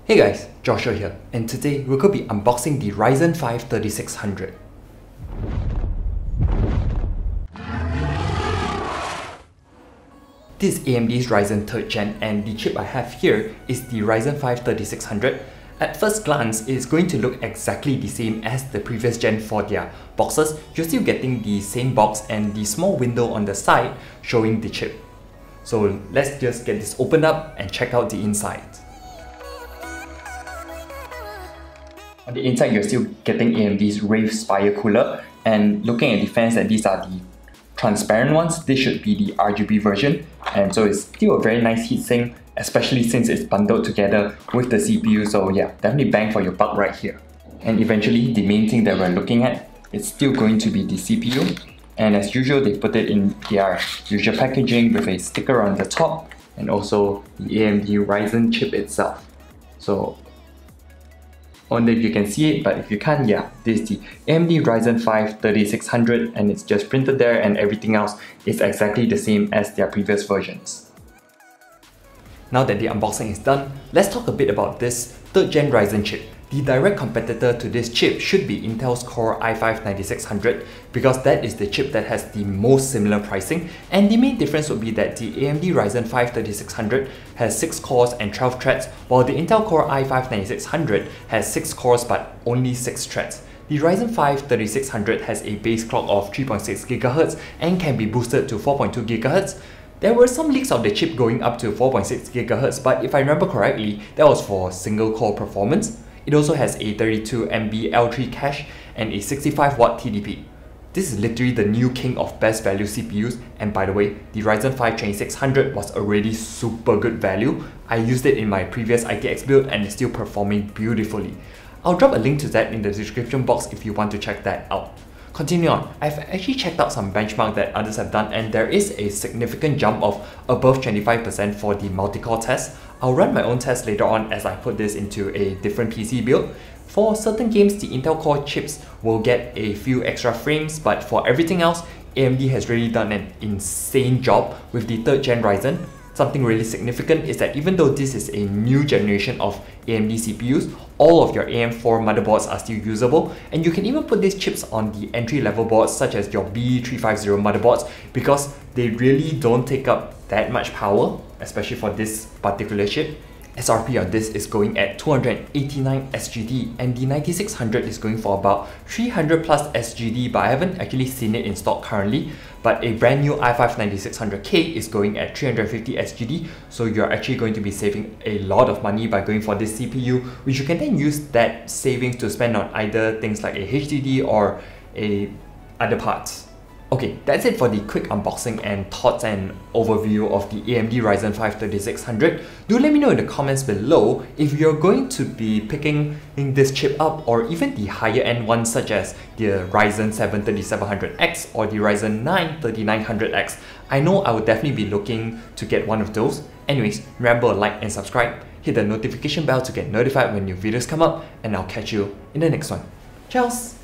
Hey guys, Joshua here, and today we're going to be unboxing the Ryzen 5 3600. This is AMD's Ryzen 3rd Gen, and the chip I have here is the Ryzen 5 3600. At first glance, it's going to look exactly the same as the previous gen for their boxes. You're still getting the same box and the small window on the side showing the chip. So let's just get this opened up and check out the inside. On the inside, you're still getting AMD's Rave Spire cooler, and looking at the fans, that these are the transparent ones. This should be the RGB version, and so it's still a very nice heatsink, especially since it's bundled together with the CPU. So yeah, definitely bang for your buck right here. And eventually, the main thing that we're looking at, it's still going to be the CPU. And as usual, they put it in their usual packaging with a sticker on the top and also the AMD Ryzen chip itself. So I wonder if you can see it, but if you can't, yeah, this is the AMD Ryzen 5 3600, and it's just printed there, and everything else is exactly the same as their previous versions. Now that the unboxing is done, let's talk a bit about this 3rd Gen Ryzen chip. The direct competitor to this chip should be Intel's Core i5 9600, because that is the chip that has the most similar pricing, and the main difference would be that the AMD Ryzen 5 3600 has 6 cores and 12 threads, while the Intel Core i5 9600 has 6 cores but only 6 threads. The Ryzen 5 3600 has a base clock of 3.6 GHz and can be boosted to 4.2 GHz. There were some leaks of the chip going up to 4.6 GHz, but if I remember correctly, that was for single core performance. It also has a 32 MB L3 cache and a 65 watt TDP. This is literally the new king of best value CPUs, and by the way, the Ryzen 5 2600 was already super good value. I used it in my previous ITX build and it's still performing beautifully. I'll drop a link to that in the description box if you want to check that out. Continue on, I've actually checked out some benchmark that others have done, and there is a significant jump of above 25% for the multi-core test. I'll run my own test later on as I put this into a different PC build. For certain games, the Intel Core chips will get a few extra frames, but for everything else, AMD has really done an insane job with the 3rd Gen Ryzen. Something really significant is that even though this is a new generation of AMD CPUs, all of your AM4 motherboards are still usable, and you can even put these chips on the entry-level boards such as your B350 motherboards, because they really don't take up that much power, especially for this particular chip. SRP on this is going at 289 SGD, and the 9600 is going for about 300 plus SGD, but I haven't actually seen it in stock currently. But a brand new i5 9600K is going at 350 SGD, so you're actually going to be saving a lot of money by going for this CPU, which you can then use that savings to spend on either things like a HDD or other parts. Okay, that's it for the quick unboxing and thoughts and overview of the AMD Ryzen 5 3600. Do let me know in the comments below if you're going to be picking this chip up, or even the higher end ones such as the Ryzen 7 3700X or the Ryzen 9 3900X. I know I would definitely be looking to get one of those. Anyways, remember to like and subscribe, hit the notification bell to get notified when new videos come up, and I'll catch you in the next one. Ciao!